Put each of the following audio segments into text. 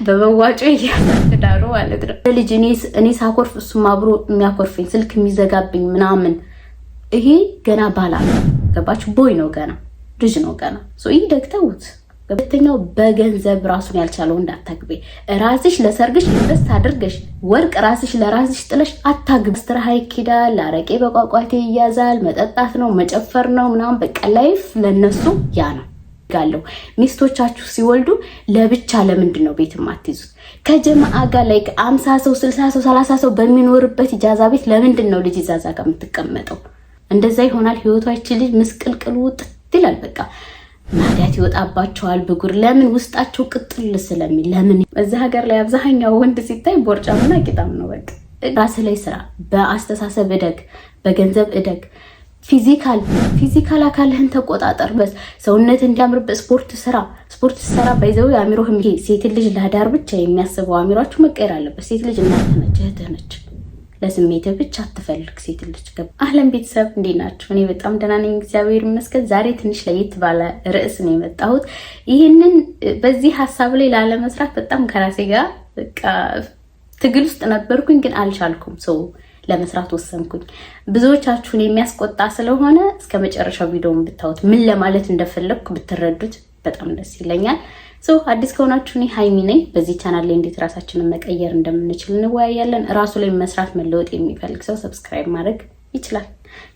በመዋጮ እያሳደዳሩ ማለት ነው። ልጅ እኔ ሳኮርፍ እሱም አብሮ የሚያኮርፈኝ ስልክ የሚዘጋብኝ ምናምን ይሄ ገና ባላ ገባችሁ? ቦይ ነው ገና ልጅ ነው ገና ይደግተውት። ሁለተኛው በገንዘብ ራሱን ያልቻለው እንዳታግቢ። ራስሽ ለሰርግሽ ኢንቨስት አድርገሽ ወርቅ ራስሽ ለራስሽ ጥለሽ አታግቢ። ስትራ ይኪዳል፣ አረቄ በቋቋቴ ይያዛል፣ መጠጣት ነው መጨፈር ነው ምናምን በቃ ላይፍ ለነሱ ያ ነው ጋለው። ሚስቶቻችሁ ሲወልዱ ለብቻ ለምንድን ነው ቤት ማትይዙት? ከጀማዓ ጋር ላይ 50 ሰው 60 ሰው 30 ሰው በሚኖርበት ኢጃዛ ቤት ለምንድን ነው ልጅ ኢጃዛ ጋር የምትቀመጠው? እንደዛ ይሆናል ህይወቷ። ልጅ ምስቅልቅሉ ጥጥ ይላል። በቃ ማዲያት ይወጣባቸዋል ብጉር። ለምን? ውስጣቸው ቅጥል ስለሚል። ለምን? በዚህ ሀገር ላይ አብዛኛው ወንድ ሲታይ ቦርጫምና ቂጣም ነው። በቃ ራስ ላይ ስራ፣ በአስተሳሰብ እደግ፣ በገንዘብ እደግ። ፊዚካል አካልህን ተቆጣጠር። በስ ሰውነት እንዲያምር በስፖርት ስራ ባይዘው አሚሮህም። ይሄ ሴት ልጅ ለዳር ብቻ የሚያስበው አሚሯችሁ መቀየር አለበት። ሴት ልጅ እናት ነች፣ እህትህ ነች። ለስሜት ብቻ አትፈልግ ሴት ልጅ። አህለን ቤተሰብ እንዴት ናችሁ? እኔ በጣም ደህና ነኝ እግዚአብሔር ይመስገን። ዛሬ ትንሽ ለየት ባለ ርዕስ ነው የመጣሁት። ይህንን በዚህ ሀሳብ ላይ ላለመስራት በጣም ከራሴ ጋር በቃ ትግል ውስጥ ነበርኩኝ፣ ግን አልቻልኩም። ሰው ለመስራት ወሰንኩኝ። ብዙዎቻችሁን የሚያስቆጣ ስለሆነ እስከ መጨረሻው ቪዲዮውን ብታዩት ምን ለማለት እንደፈለኩ ብትረዱት በጣም ደስ ይለኛል። አዲስ ከሆናችሁ እኔ ሃይሚ ነኝ። በዚህ ቻናል ላይ እንዴት ራሳችንን መቀየር እንደምንችል እንወያያለን። ራሱ ላይ መስራት መለወጥ የሚፈልግ ሰው ሰብስክራይብ ማድረግ ይችላል።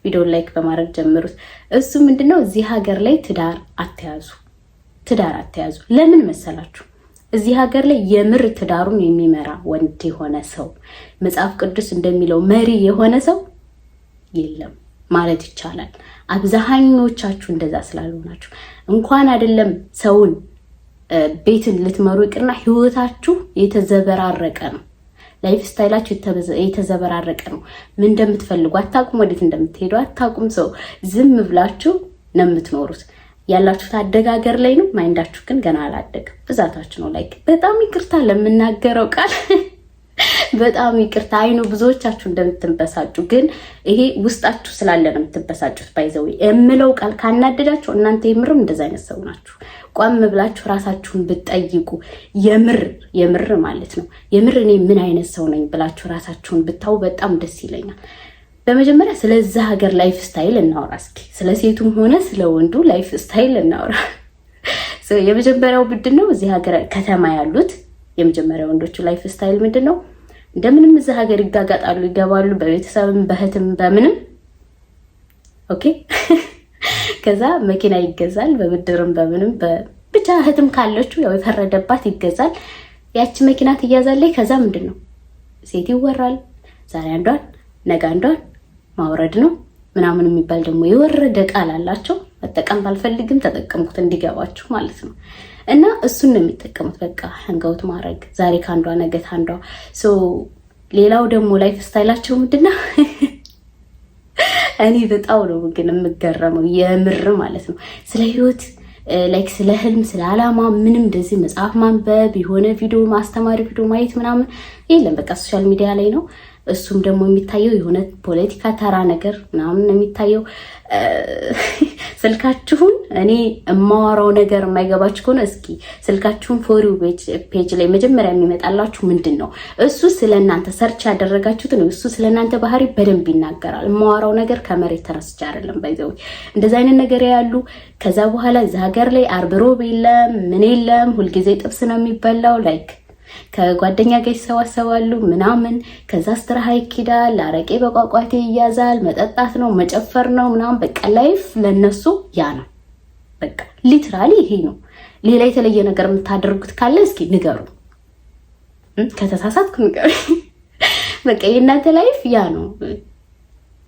ቪዲዮውን ላይክ በማድረግ ጀምሩት። እሱ ምንድነው እዚህ ሀገር ላይ ትዳር አትያዙ። ለምን መሰላችሁ? እዚህ ሀገር ላይ የምር ትዳሩን የሚመራ ወንድ የሆነ ሰው መጽሐፍ ቅዱስ እንደሚለው መሪ የሆነ ሰው የለም ማለት ይቻላል። አብዛኞቻችሁ እንደዛ ስላልሆናችሁ እንኳን አይደለም ሰውን ቤትን ልትመሩ ይቅርና ህይወታችሁ የተዘበራረቀ ነው። ላይፍ ስታይላችሁ የተዘበራረቀ ነው። ምን እንደምትፈልጉ አታውቁም፣ ወዴት እንደምትሄዱ አታውቁም። ሰው ዝም ብላችሁ ነው የምትኖሩት። ያላችሁት አደጋገር ላይ ነው፣ ማይንዳችሁ ግን ገና አላደገም። ብዛታችሁ ነው። ላይክ በጣም ይቅርታ ለምናገረው ቃል በጣም ይቅርታ። አይኑ ብዙዎቻችሁ እንደምትበሳጩ፣ ግን ይሄ ውስጣችሁ ስላለ ነው የምትበሳጩት። ባይዘው የምለው ቃል ካናደዳችሁ እናንተ የምርም እንደዛ አይነት ሰው ናችሁ። ቋም ብላችሁ ራሳችሁን ብትጠይቁ የምር ማለት ነው የምር እኔ ምን አይነት ሰው ነኝ ብላችሁ ራሳችሁን ብታው በጣም ደስ ይለኛል። በመጀመሪያ ስለዛ ሀገር ላይፍ ስታይል እናውራ እስኪ። ስለ ሴቱም ሆነ ስለ ወንዱ ላይፍ ስታይል እናውራ። የመጀመሪያው ምንድን ነው? እዚህ ሀገር ከተማ ያሉት የመጀመሪያ ወንዶቹ ላይፍ ስታይል ምንድን ነው? እንደምንም እዚህ ሀገር ይጋጋጣሉ፣ ይገባሉ፣ በቤተሰብም በእህትም በምንም ኦኬ። ከዛ መኪና ይገዛል፣ በብድርም በምንም ብቻ እህትም ካለችው ያው የፈረደባት ይገዛል። ያቺ መኪና ትያዛለች። ከዛ ምንድን ነው ሴት ይወራል። ዛሬ አንዷን ነገ አንዷን ማውረድ ነው ምናምን የሚባል ደግሞ የወረደ ቃል አላቸው። መጠቀም ባልፈልግም ተጠቀምኩት እንዲገባችሁ ማለት ነው። እና እሱን ነው የሚጠቀሙት። በቃ ሃንጋውት ማድረግ ዛሬ ካንዷ ነገ ካንዷ። ሌላው ደግሞ ላይፍ ስታይላቸው ምንድነው? እኔ በጣም ነው ግን የምገረመው የምር ማለት ነው። ስለ ህይወት ላይክ ስለ ህልም ስለ አላማ ምንም እንደዚህ መጽሐፍ ማንበብ የሆነ ቪዲዮ ማስተማሪ ቪዲዮ ማየት ምናምን የለም። በቃ ሶሻል ሚዲያ ላይ ነው። እሱም ደግሞ የሚታየው የሆነ ፖለቲካ ተራ ነገር ምናምን የሚታየው። ስልካችሁን እኔ የማወራው ነገር የማይገባችሁ ከሆነ እስኪ ስልካችሁን ፎሪው ፔጅ ላይ መጀመሪያ የሚመጣላችሁ ምንድን ነው? እሱ ስለናንተ ሰርች ያደረጋችሁት ነው። እሱ ስለናንተ ባህሪ በደንብ ይናገራል። የማወራው ነገር ከመሬት ተነስቼ አይደለም። ባይዘው እንደዛ አይነት ነገር ያሉ። ከዛ በኋላ እዛ ሀገር ላይ አርብ ሮብ የለም ምን የለም፣ ሁልጊዜ ጥብስ ነው የሚበላው። ላይክ ከጓደኛ ጋር ይሰባሰባሉ ምናምን። ከዛ ስትራሃ ይኪዳል፣ አረቄ በቋቋቴ ይያዛል፣ መጠጣት ነው መጨፈር ነው ምናምን። በቃ ላይፍ ለነሱ ያ ነው። በቃ ሊትራሊ ይሄ ነው። ሌላ የተለየ ነገር የምታደርጉት ካለ እስኪ ንገሩ። ከተሳሳትኩ ንገሩ። በቃ የእናንተ ላይፍ ያ ነው።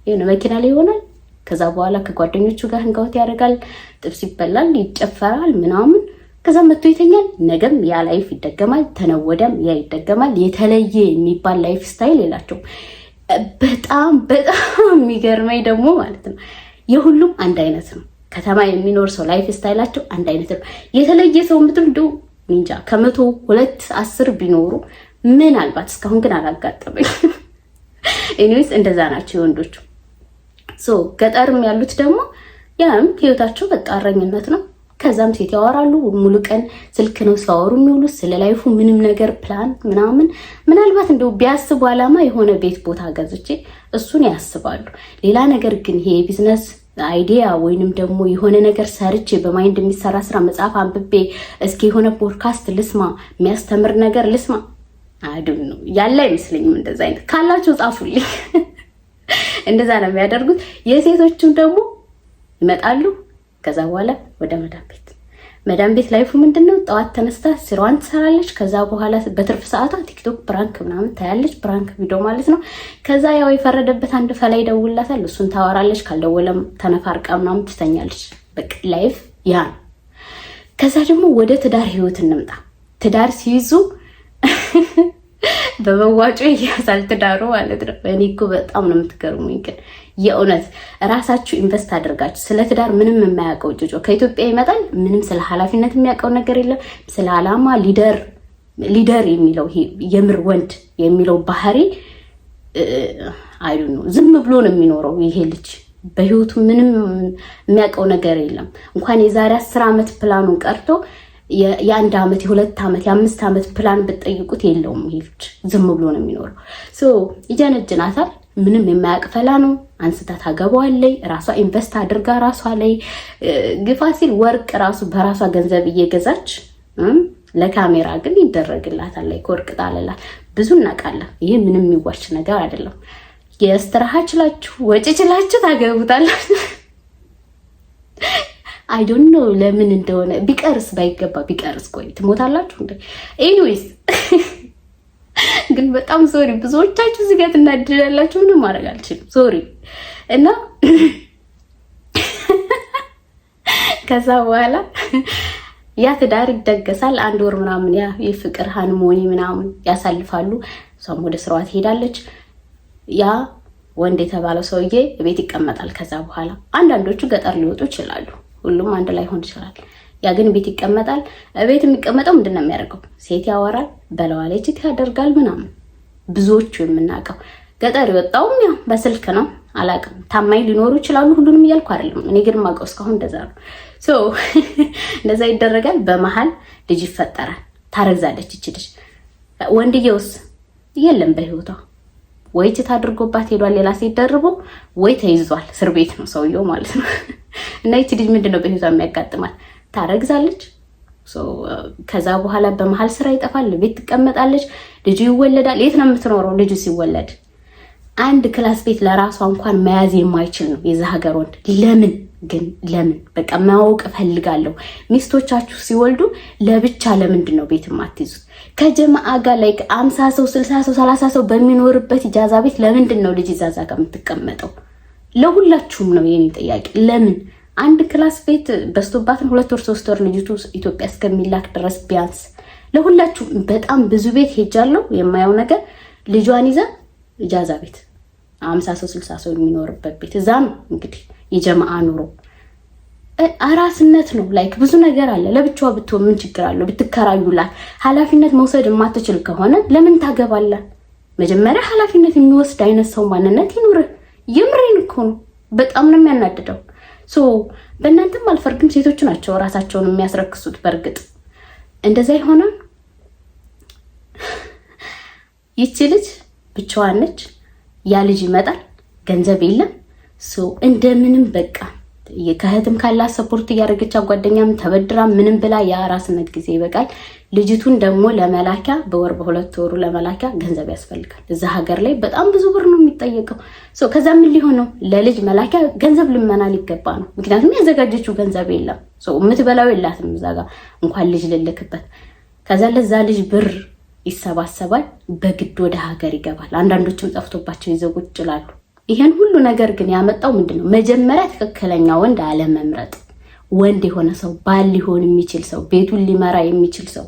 የሆነ መኪና ላይ ይሆናል። ከዛ በኋላ ከጓደኞቹ ጋር ህንጋውት ያደርጋል፣ ጥብስ ይበላል፣ ይጨፈራል ምናምን። ከዛ መጥቶ ይተኛል። ነገም ያ ላይፍ ይደገማል፣ ተነወደም ያ ይደገማል። የተለየ የሚባል ላይፍ ስታይል የላቸውም። በጣም የሚገርመኝ ደግሞ ማለት ነው የሁሉም አንድ አይነት ነው። ከተማ የሚኖር ሰው ላይፍ ስታይላቸው አንድ አይነት ነው። የተለየ ሰው ምትልዱ እንጃ ከመቶ 2-10 ቢኖሩ ምናልባት፣ እስካሁን ግን አላጋጠመኝ። ኤኒዌይስ እንደዛ ናቸው የወንዶቹ። ገጠርም ያሉት ደግሞ ያም ህይወታቸው በቃ እረኝነት ነው። ከዛም ሴት ያወራሉ። ሙሉ ቀን ስልክ ነው ሲያወሩ የሚውሉ ስለ ላይፉ ምንም ነገር ፕላን ምናምን። ምናልባት እንደው ቢያስቡ አላማ የሆነ ቤት ቦታ ገዝቼ እሱን ያስባሉ። ሌላ ነገር ግን ይሄ የቢዝነስ አይዲያ ወይንም ደግሞ የሆነ ነገር ሰርቼ በማይንድ የሚሰራ ስራ መጽሐፍ አንብቤ እስኪ የሆነ ፖድካስት ልስማ፣ የሚያስተምር ነገር ልስማ አይደል ነው ያለ አይመስለኝም። እንደዛ አይነት ካላችሁ ጻፉልኝ። እንደዛ ነው የሚያደርጉት። የሴቶቹም ደግሞ ይመጣሉ። ከዛ በኋላ ወደ መዳም ቤት ላይፉ ምንድነው? ጠዋት ተነስታ ስራዋን ትሰራለች። ከዛ በኋላ በትርፍ ሰዓቷ ቲክቶክ ፕራንክ ምናምን ታያለች። ፕራንክ ቪዲዮ ማለት ነው። ከዛ ያው የፈረደበት አንድ ፈላይ ይደውላታል። እሱን ታወራለች። ካልደወለም ተነፋርቃ ምናምን ትተኛለች። በቃ ላይፍ ያ ነው። ከዛ ደግሞ ወደ ትዳር ህይወት እንምጣ። ትዳር ሲይዙ በመዋጮ ይያዛል ትዳሩ ማለት ነው። እኔ እኮ በጣም ነው የምትገርሙኝ። ግን የእውነት ራሳችሁ ኢንቨስት አድርጋችሁ ስለ ትዳር ምንም የማያውቀው ጆጆ ከኢትዮጵያ ይመጣል። ምንም ስለ ኃላፊነት የሚያውቀው ነገር የለም። ስለ ዓላማ ሊደር የሚለው ይሄ የምር ወንድ የሚለው ባህሪ አይዱ ነው። ዝም ብሎ ነው የሚኖረው ይሄ ልጅ። በህይወቱ ምንም የሚያውቀው ነገር የለም። እንኳን የዛሬ 10 ዓመት ፕላኑን ቀርቶ የአንድ ዓመት የ2 ዓመት የ5 ዓመት ፕላን ብትጠይቁት የለውም። ይሄ ልጅ ዝም ብሎ ነው የሚኖረው። ይጀነጅናታል። ምንም የማያውቅ ፈላ ነው። አንስታ ታገባዋለች። ራሷ ኢንቨስት አድርጋ ራሷ ላይ ግፋ ሲል ወርቅ ራሱ በራሷ ገንዘብ እየገዛች ለካሜራ ግን ይደረግላታል። ላይ ወርቅ ጣለላት። ብዙ እናውቃለን። ይሄ ምንም የሚዋሽ ነገር አይደለም። የስትራሃ ችላችሁ ወጪ ችላችሁ ታገቡታላችሁ። አይ ዶንት ኖ ለምን እንደሆነ። ቢቀርስ ባይገባ ቢቀርስ ቆይ ትሞታላችሁ እንዴ? ኤኒዌይስ ግን በጣም ሶሪ ብዙዎቻችሁ እዚህ ጋር ትናደዳላችሁ። ምንም ማድረግ አልችልም። ሶሪ እና ከዛ በኋላ ያ ትዳር ይደገሳል። 1 ወር ምናምን ያ የፍቅር ሃኒሞኒ ምናምን ያሳልፋሉ። እሷም ወደ ስራዋ ትሄዳለች። ያ ወንድ የተባለው ሰውዬ ቤት ይቀመጣል። ከዛ በኋላ አንዳንዶቹ ገጠር ሊወጡ ይችላሉ። ሁሉም አንድ ላይ ሆን ይችላል። ያ ግን ቤት ይቀመጣል። ቤት የሚቀመጠው ምንድነው የሚያደርገው? ሴት ያወራል፣ በለዋ ላይ ቺት ያደርጋል ምናምን። ብዙዎቹ የምናውቀው ገጠር የወጣውም ያው በስልክ ነው። አላውቅም፣ ታማኝ ሊኖሩ ይችላሉ። ሁሉንም እያልኩ አይደለም። እኔ ግን ማውቀው እስካሁን እንደዛ ነው። እንደዛ ይደረጋል። በመሀል ልጅ ይፈጠራል። ታረግዛለች ይች ልጅ። ወንድየውስ የለም በህይወቷ። ወይ ቺት አድርጎባት ሄዷል ሌላ ሴት ደርቦ፣ ወይ ተይዟል። እስር ቤት ነው ሰውየው ማለት ነው። እና ይች ልጅ ምንድነው በህይወቷ የሚያጋጥማት? ታረግዛለች። ከዛ በኋላ በመሀል ስራ ይጠፋል። ቤት ትቀመጣለች። ልጁ ይወለዳል። የት ነው የምትኖረው? ልጁ ሲወለድ አንድ ክላስ ቤት ለራሷ እንኳን መያዝ የማይችል ነው የዛ ሀገር ወንድ። ለምን በቃ ማወቅ እፈልጋለሁ። ሚስቶቻችሁ ሲወልዱ ለብቻ ለምንድን ነው ቤት የማትይዙት? ከጀማዓ ጋር ላይ 50 ሰው 60 ሰው 30 ሰው በሚኖርበት ኢጃዛ ቤት ለምንድን ነው ልጅ ኢጃዛ ጋር የምትቀመጠው? ለሁላችሁም ነው የኔ ጥያቄ። ለምን አንድ ክላስ ቤት በስቶባትን 2 ወር 3 ወር ልጅቱ ኢትዮጵያ እስከሚላክ ድረስ ቢያንስ ለሁላችሁ። በጣም ብዙ ቤት ሄጃለሁ። የማየው ነገር ልጇን ይዛ ኢጃዛ ቤት 50 ሰው 60 ሰው የሚኖርበት ቤት እዛ ነው እንግዲህ የጀማዓ ኑሮ። አራስነት ነው። ላይክ ብዙ ነገር አለ። ለብቻዋ ብትሆን ምን ችግር አለው? ብትከራዩላት ኃላፊነት መውሰድ የማትችል ከሆነ ለምን ታገባለህ? መጀመሪያ ኃላፊነት የሚወስድ አይነት ሰው ማንነት ይኑርህ። የምሬን እኮ ነው። በጣም ነው የሚያናድደው። በእናንተም አልፈርድም። ሴቶቹ ናቸው ራሳቸውን የሚያስረክሱት። በእርግጥ እንደዛ ይሆናል። ይቺ ልጅ ብቻዋን ነች። ያ ልጅ ይመጣል። ገንዘብ የለም። እንደምንም በቃ ከእህትም ካላት ሰፖርት እያደረገች ጓደኛም ተበድራ ምንም ብላ የአራስነት ጊዜ ይበቃል። ልጅቱን ደግሞ ለመላኪያ በወር በ2 ወሩ ለመላኪያ ገንዘብ ያስፈልጋል። እዛ ሀገር ላይ በጣም ብዙ ብር ነው የሚጠየቀው። ከዛ ምን ሊሆን ነው? ለልጅ መላኪያ ገንዘብ ልመና ሊገባ ነው። ምክንያቱም ያዘጋጀችው ገንዘብ የለም። የምትበላው የላትም እዛ ጋር እንኳን ልጅ ልልክበት። ከዛ ለዛ ልጅ ብር ይሰባሰባል። በግድ ወደ ሀገር ይገባል። አንዳንዶችም ጠፍቶባቸው ይዘው ቁጭ ይላሉ። ይሄን ሁሉ ነገር ግን ያመጣው ምንድነው? መጀመሪያ ትክክለኛ ወንድ አለመምረጥ። ወንድ የሆነ ሰው ባል ሊሆን የሚችል ሰው፣ ቤቱን ሊመራ የሚችል ሰው፣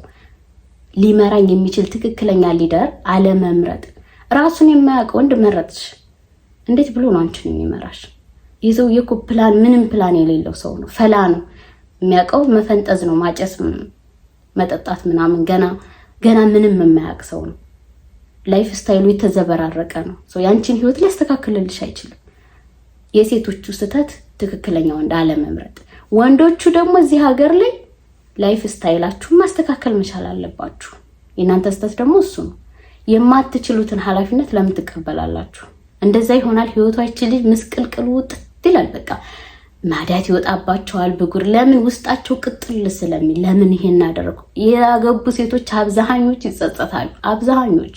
ሊመራኝ የሚችል ትክክለኛ ሊደር አለመምረጥ። ራሱን የማያውቅ ወንድ መረጥሽ፣ እንዴት ብሎ ነው አንቺን የሚመራሽ? ይዘው የኮ ፕላን ምንም ፕላን የሌለው ሰው ነው። ፈላ ነው የሚያውቀው። መፈንጠዝ ነው፣ ማጨስ፣ መጠጣት ምናምን። ገና ምንም የማያውቅ ሰው ነው። ላይፍ ስታይሉ የተዘበራረቀ ነው። ያንቺን ህይወት ሊያስተካክልልሽ አይችልም። የሴቶቹ ስህተት ትክክለኛው እንዳለመምረጥ። ወንዶቹ ደግሞ እዚህ ሀገር ላይ ላይፍ ስታይላችሁን ማስተካከል መቻል አለባችሁ። የእናንተ ስህተት ደግሞ እሱ ነው። የማትችሉትን ኃላፊነት ለምን ትቀበላላችሁ? እንደዛ ይሆናል ህይወቷ። ይችል ምስቅልቅል ውጥት ይላል። በቃ ማዳት ይወጣባቸዋል ብጉር። ለምን? ውስጣቸው ቅጥል ስለሚል። ለምን ይሄን አደረኩ? ያገቡ ሴቶች አብዛኞቹ ይጸጸታሉ። አብዛኞቹ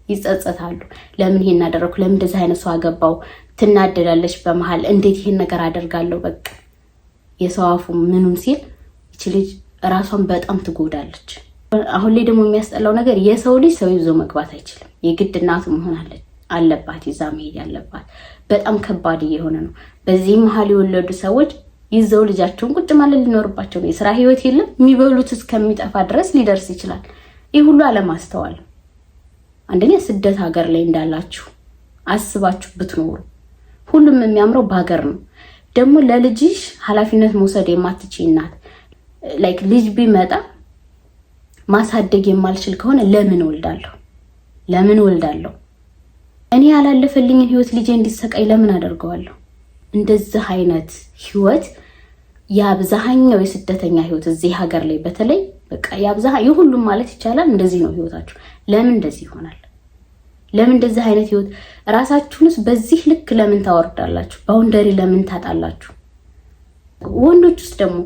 ይጸጸታሉ። ለምን ይሄን አደረኩ? ለምን እንደዚህ አይነት ሰው አገባው? ትናደዳለች በመሃል። እንዴት ይሄን ነገር አደርጋለሁ? በቃ የሰው አፉ ምኑም ሲል ይች ልጅ ራሷን በጣም ትጎዳለች። አሁን ላይ ደግሞ የሚያስጠላው ነገር የሰው ልጅ ሰው ይዞ መግባት አይችልም። የግድ እናቱ መሆን አለባት፣ ይዛ መሄድ ያለባት። በጣም ከባድ እየሆነ ነው። በዚህ መሀል የወለዱ ሰዎች ይዘው ልጃቸውን ቁጭ ማለት ሊኖርባቸው ነው። የስራ ህይወት የለም። የሚበሉት እስከሚጠፋ ድረስ ሊደርስ ይችላል። ይህ ሁሉ አለማስተዋል። አንደኛ ስደት ሀገር ላይ እንዳላችሁ አስባችሁ ብትኖሩ። ሁሉም የሚያምረው በሀገር ነው። ደግሞ ለልጅሽ ኃላፊነት መውሰድ የማትችይ እናት ላይክ ልጅ ቢመጣ ማሳደግ የማልችል ከሆነ ለምን ወልዳለሁ? እኔ ያላለፈልኝን ህይወት ልጄ እንዲሰቃይ ለምን አደርገዋለሁ? እንደዚህ አይነት ህይወት የአብዛኛው የስደተኛ ህይወት እዚህ ሀገር ላይ በተለይ በቃ የሁሉም ማለት ይቻላል እንደዚህ ነው ህይወታችሁ። ለምን እንደዚህ ይሆናል? ለምን እንደዚህ አይነት ህይወት? ራሳችሁንስ በዚህ ልክ ለምን ታወርዳላችሁ? ባውንደሪ ለምን ታጣላችሁ? ወንዶች ውስጥ ደግሞ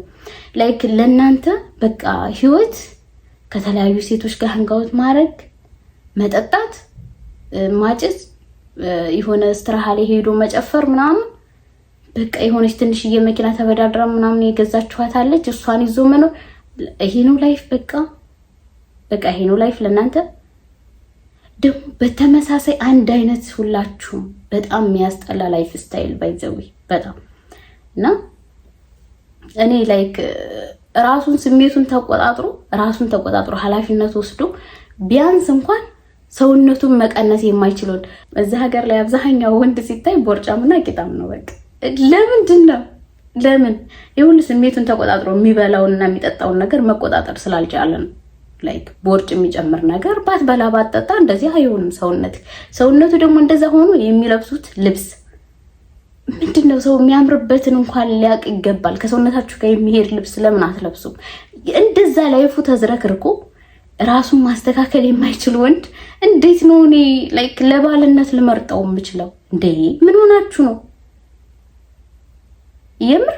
ላይክ ለእናንተ በቃ ህይወት ከተለያዩ ሴቶች ጋር ህንጋውት ማድረግ፣ መጠጣት፣ ማጨስ፣ የሆነ ስትራሃ ላይ ሄዶ መጨፈር ምናምን በቃ የሆነች ትንሽዬ መኪና ተበዳድራ ምናምን የገዛችኋት አለች እሷን ይዞ መኖር። ይሄ ነው ላይፍ። በቃ ይሄ ነው ላይፍ ለእናንተ። ደግሞ በተመሳሳይ አንድ አይነት ሁላችሁም በጣም የሚያስጠላ ላይፍ ስታይል ባይዘዊ በጣም እና እኔ ላይክ ራሱን ተቆጣጥሮ ኃላፊነት ወስዶ ቢያንስ እንኳን ሰውነቱን መቀነስ የማይችለው በዚህ ሀገር ላይ አብዛኛው ወንድ ሲታይ ቦርጫምና ቂጣም ነው። በቃ ለምን የሁሉ ስሜቱን ተቆጣጥሮ የሚበላውንና የሚጠጣውን ነገር መቆጣጠር ስላልቻለ ነው። ላይክ ቦርጭ የሚጨምር ነገር ባትበላ ባትጠጣ እንደዚህ አይሆንም። ሰውነቱ ደግሞ እንደዛ ሆኖ የሚለብሱት ልብስ ምንድነው? ሰው የሚያምርበትን እንኳን ሊያቅ ይገባል። ከሰውነታችሁ ጋር የሚሄድ ልብስ ለምን አትለብሱም? እንደዛ ላይፉ ተዝረክርኮ ራሱን ማስተካከል የማይችል ወንድ እንዴት ነው እኔ ላይክ ለባልነት ልመርጠው የምችለው? እንዴ ምን ሆናችሁ ነው? የምር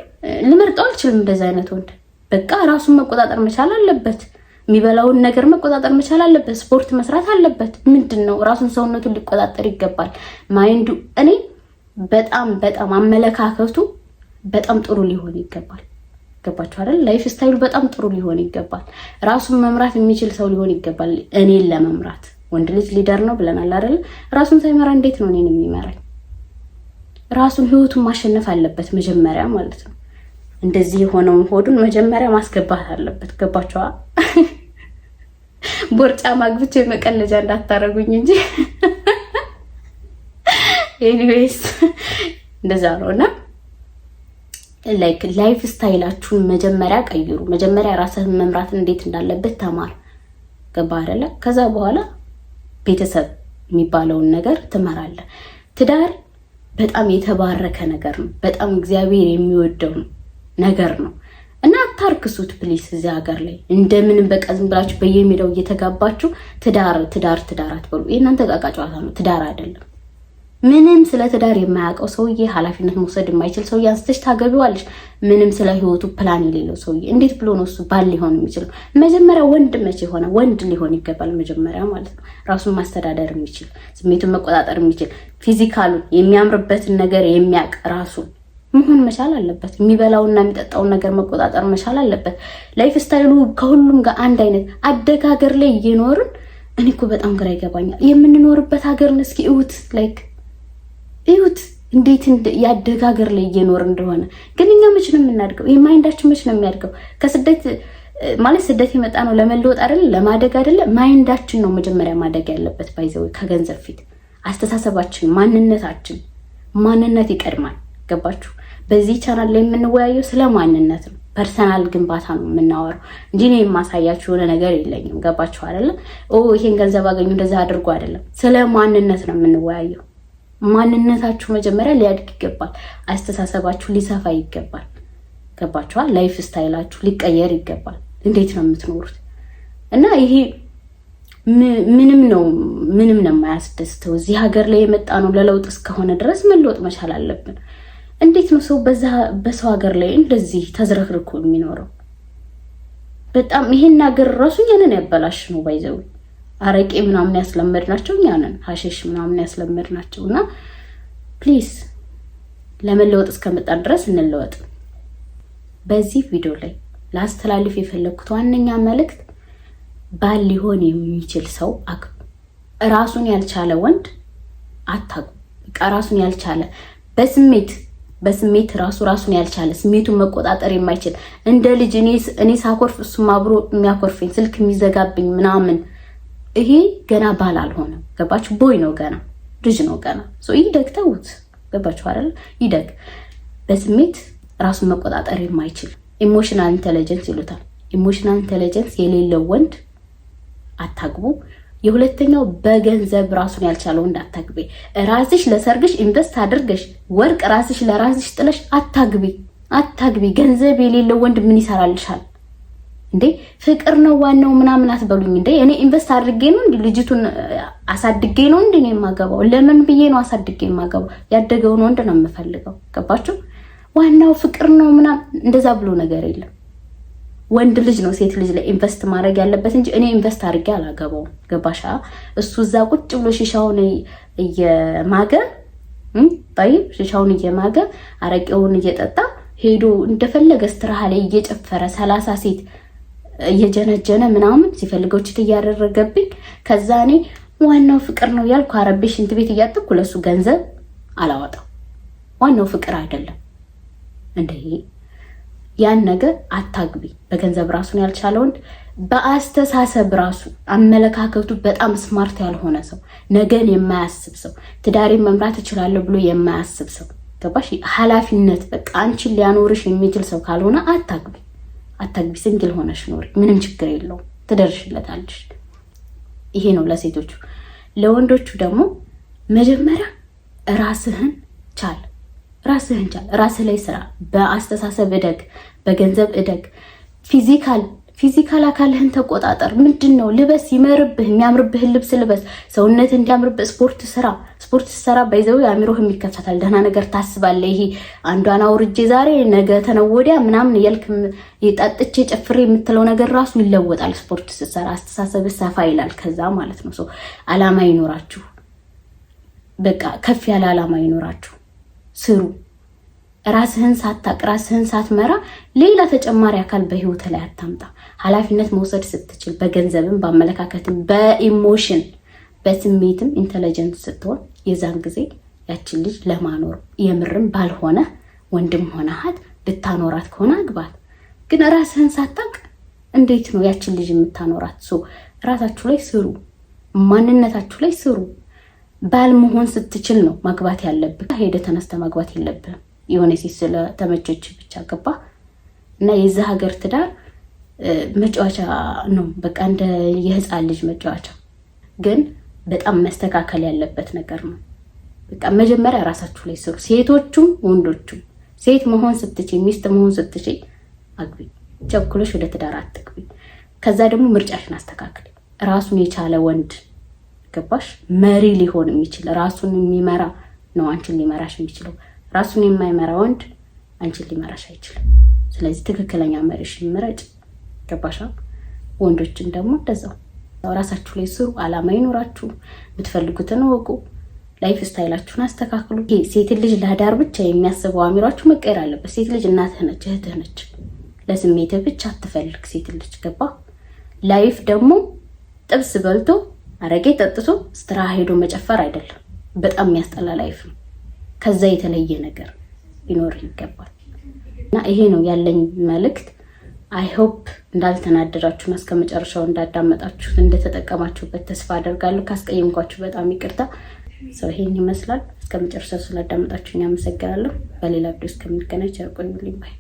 ልመርጠው አልችልም እንደዛ አይነት ወንድ። በቃ ራሱን መቆጣጠር መቻል አለበት። የሚበላውን ነገር መቆጣጠር መቻል አለበት። ስፖርት መስራት አለበት። ምንድነው ራሱን ሰውነቱን ሊቆጣጠር ይገባል። ማይንዱ እኔ በጣም አመለካከቱ በጣም ጥሩ ሊሆን ይገባል። ገባችሁ አይደል? ላይፍ ስታይሉ በጣም ጥሩ ሊሆን ይገባል። ራሱን መምራት የሚችል ሰው ሊሆን ይገባል። እኔን ለመምራት ወንድ ልጅ ሊደር ነው ብለናል አይደል? ራሱን ሳይመራ እንዴት ነው እኔን የሚመራኝ? ራሱን ህይወቱን ማሸነፍ አለበት መጀመሪያ ማለት ነው። እንደዚህ የሆነውን ሆዱን መጀመሪያ ማስገባት አለበት። ገባችኋ? ቦርጫ ማግብቼ መቀለጃ እንዳታረጉኝ እንጂ ኤኒዌይስ እንደዛ ነውና ላይፍ ስታይላችሁን መጀመሪያ ቀይሩ። መጀመሪያ ራስህን መምራት እንዴት እንዳለበት ተማር። ገባ አይደለ? ከዛ በኋላ ቤተሰብ የሚባለውን ነገር ትመራለህ። ትዳር በጣም የተባረከ ነገር ነው። በጣም እግዚአብሔር የሚወደው ነገር ነው እና አታርክሱት ፕሊስ። እዚህ ሀገር ላይ እንደምንም በቃ ዝም ብላችሁ በየሜዳው እየተጋባችሁ ትዳር አትበሉ። የእናንተ ዕቃ ጨዋታ ነው፣ ትዳር አይደለም። ምንም ስለ ትዳር የማያውቀው ሰውዬ፣ ኃላፊነት መውሰድ የማይችል ሰውዬ አንስተሽ ታገቢዋለሽ። ምንም ስለ ህይወቱ ፕላን የሌለው ሰውዬ እንዴት ብሎ ነው እሱ ባል ሊሆን የሚችለው? መጀመሪያ ወንድ መቼ ሆነ? ወንድ ሊሆን ይገባል መጀመሪያ ማለት ነው። ራሱን ማስተዳደር የሚችል፣ ስሜቱን መቆጣጠር የሚችል፣ ፊዚካሉን የሚያምርበትን ነገር የሚያውቅ ራሱን መሆን መቻል አለበት። የሚበላውና የሚጠጣውን ነገር መቆጣጠር መቻል አለበት። ላይፍ ስታይሉ ከሁሉም ጋር አንድ አይነት አደጋገር ላይ እየኖርን እኔ እኮ በጣም ግራ ይገባኛል። የምንኖርበት ሀገርን እስኪ እዩት እንዴት ያደጋገር ላይ እየኖር እንደሆነ። ግን እኛ መች ነው የምናድገው? ማይንዳችን መች ነው የሚያድገው? ከስደት ማለት ስደት የመጣ ነው ለመለወጥ አይደለ? ለማደግ አይደለ? ማይንዳችን ነው መጀመሪያ ማደግ ያለበት። ባይዘው ከገንዘብ ፊት አስተሳሰባችን፣ ማንነት ይቀድማል። ገባችሁ? በዚህ ቻናል ላይ የምንወያየው ስለ ማንነት ነው። ፐርሰናል ግንባታ ነው የምናወራው እንጂ እኔ የማሳያችሁ የሆነ ነገር የለኝም። ገባችሁ አይደለ? ይሄን ገንዘብ አገኙ እንደዛ አድርጎ አይደለም። ስለ ማንነት ነው የምንወያየው። ማንነታችሁ መጀመሪያ ሊያድግ ይገባል። አስተሳሰባችሁ ሊሰፋ ይገባል። ገባችኋል? ላይፍ ስታይላችሁ ሊቀየር ይገባል። እንዴት ነው የምትኖሩት? እና ይሄ ምንም ነው የማያስደስተው። እዚህ ሀገር ላይ የመጣ ነው ለለውጥ እስከሆነ ድረስ መለወጥ መቻል አለብን። እንዴት ነው ሰው በሰው ሀገር ላይ እንደዚህ ተዝረክርኮ የሚኖረው? በጣም ይሄን ሀገር ራሱ እኛንን ያበላሽ ነው። ባይዘው አረቄ ምናምን ያስለመድናቸው እኛንን፣ ሀሽሽ ምናምን ያስለመድናቸው። እና ፕሊዝ ለመለወጥ እስከመጣን ድረስ እንለወጥ። በዚህ ቪዲዮ ላይ ላስተላልፍ የፈለኩት ዋነኛ መልእክት ባል ሊሆን የሚችል ሰው አግቡ። ራሱን ያልቻለ ወንድ አታግቡ። በቃ ራሱን ያልቻለ በስሜት ራሱን ያልቻለ ስሜቱን መቆጣጠር የማይችል እንደ ልጅ እኔ ሳኮርፍ እሱም አብሮ የሚያኮርፈኝ ስልክ የሚዘጋብኝ ምናምን፣ ይሄ ገና ባል አልሆነም። ገባችሁ? ቦይ ነው ገና፣ ልጅ ነው ገና። ይደግ፣ ተውት። ገባችሁ አይደል? ይደግ። በስሜት ራሱን መቆጣጠር የማይችል ኢሞሽናል ኢንተለጀንስ ይሉታል። ኢሞሽናል ኢንተለጀንስ የሌለው ወንድ አታግቡ። የሁለተኛው በገንዘብ ራሱን ያልቻለው ወንድ አታግቢ። ራስሽ ለሰርግሽ ኢንቨስት አድርገሽ ወርቅ ራስሽ ለራስሽ ጥለሽ አታግቢ። ገንዘብ የሌለው ወንድ ምን ይሰራልሻል እንዴ? ፍቅር ነው ዋናው ምናምን አትበሉኝ እንዴ። እኔ ኢንቨስት አድርጌ ነው እንዴ ልጅቱን አሳድጌ ነው እንዴ ነው የማገባው? ለምን ብዬ ነው አሳድጌ የማገባው? ያደገውን ወንድ ነው የምፈልገው። ገባችሁ? ዋናው ፍቅር ነው ምናምን እንደዛ ብሎ ነገር የለም። ወንድ ልጅ ነው ሴት ልጅ ላይ ኢንቨስት ማድረግ ያለበት እንጂ እኔ ኢንቨስት አድርጌ አላገባውም። ገባሻ? እሱ እዛ ቁጭ ብሎ ሺሻውን እየማገ ሺሻውን እየማገ አረቄውን እየጠጣ ሄዶ እንደፈለገ ስትራሃ ላይ እየጨፈረ 30 ሴት እየጀነጀነ ምናምን ሲፈልገው ችት እያደረገብኝ፣ ከዛ እኔ ዋናው ፍቅር ነው ያልኩ አረቤ ሽንት ቤት እያጠብኩ ለሱ ገንዘብ አላወጣው። ዋናው ፍቅር አይደለም እንዴ? ያን ነገር አታግቢ። በገንዘብ ራሱን ያልቻለ ወንድ፣ በአስተሳሰብ ራሱ አመለካከቱ በጣም ስማርት ያልሆነ ሰው፣ ነገን የማያስብ ሰው፣ ትዳሬን መምራት እችላለሁ ብሎ የማያስብ ሰው፣ ገባሽ? ኃላፊነት በቃ አንቺን ሊያኖርሽ የሚችል ሰው ካልሆነ አታግቢ። ሲንግል ሆነሽ ኖሪ፣ ምንም ችግር የለውም፣ ትደርሽለታለሽ። ይሄ ነው ለሴቶቹ። ለወንዶቹ ደግሞ መጀመሪያ ራስህን ቻል። ራስህ ላይ ስራ። በአስተሳሰብ እደግ፣ በገንዘብ እደግ። ፊዚካል አካልህን ተቆጣጠር። ምንድን ነው ልበስ፣ ይመርብህ፣ የሚያምርብህን ልብስ ልበስ፣ ሰውነት እንዲያምርብህ ስፖርት ስራ ባይዘው አእምሮህ የሚከፈታል። ደህና ነገር ታስባለህ። ይሄ አንዷን አውርጄ ዛሬ ነገ ተነወዲያ ምናምን እያልክ ጠጥቼ ጨፍሬ የምትለው ነገር ራሱ ይለወጣል። ስፖርት ስትሰራ አስተሳሰብህ ሰፋ ይላል። ከዛ ማለት ነው አላማ ይኖራችሁ። በቃ ከፍ ያለ አላማ ይኖራችሁ። ስሩ። ራስህን ሳታቅ ራስህን ሳትመራ ሌላ ተጨማሪ አካል በህይወት ላይ አታምጣ። ኃላፊነት መውሰድ ስትችል፣ በገንዘብም በአመለካከትም በኢሞሽን በስሜትም ኢንተለጀንት ስትሆን፣ የዛን ጊዜ ያችን ልጅ ለማኖር የምርም ባልሆነ ወንድም ሆነሃት ልታኖራት ከሆነ አግባት። ግን ራስህን ሳታቅ እንዴት ነው ያችን ልጅ የምታኖራት? ራሳችሁ ላይ ስሩ፣ ማንነታችሁ ላይ ስሩ። ባል መሆን ስትችል ነው ማግባት ያለብህ። ሄደ ተነስተ ማግባት የለብህም የሆነ ሴት ስለተመቸች ብቻ ገባ። እና የዛ ሀገር ትዳር መጫወቻ ነው፣ በቃ እንደ የህፃን ልጅ መጫወቻ። ግን በጣም መስተካከል ያለበት ነገር ነው። በቃ መጀመሪያ ራሳችሁ ላይ ስሩ፣ ሴቶቹም ወንዶቹም። ሴት መሆን ስትችይ፣ ሚስት መሆን ስትችይ አግቢ። ቸኩለሽ ወደ ትዳር አትግቢ። ከዛ ደግሞ ምርጫሽን አስተካክል። ራሱን የቻለ ወንድ ገባሽ? መሪ ሊሆን የሚችል ራሱን የሚመራ ነው አንቺን ሊመራሽ የሚችለው። ራሱን የማይመራ ወንድ አንቺን ሊመራሽ አይችልም። ስለዚህ ትክክለኛ መሪሽን ምረጭ። ገባሻ? ወንዶችን ደግሞ እንደዛው ራሳችሁ ላይ ስሩ፣ አላማ ይኖራችሁ፣ የምትፈልጉትን ወቁ፣ ላይፍ ስታይላችሁን አስተካክሉ። ሴት ልጅ ለዳር ብቻ የሚያስበው አሚሯችሁ መቀየር አለበት። ሴት ልጅ እናትህ ነች፣ እህትህ ነች። ለስሜትህ ብቻ አትፈልግ ሴት ልጅ። ገባ? ላይፍ ደግሞ ጥብስ በልቶ አረቄ ጠጥቶ ስትራ ሄዶ መጨፈር አይደለም። በጣም የሚያስጠላ ላይፍ ነው። ከዛ የተለየ ነገር ሊኖር ይገባል። እና ይሄ ነው ያለኝ መልእክት። አይ ሆፕ እንዳልተናደዳችሁና እስከ መጨረሻው እንዳዳመጣችሁት እንደተጠቀማችሁበት ተስፋ አደርጋለሁ። ካስቀየምኳችሁ በጣም ይቅርታ። ሰው ይሄን ይመስላል። እስከ መጨረሻው ስላዳመጣችሁኝ አመሰግናለሁ። በሌላ ቪዲዮ እስከምንገናኝ ቸር ቆዩልኝ። ባይ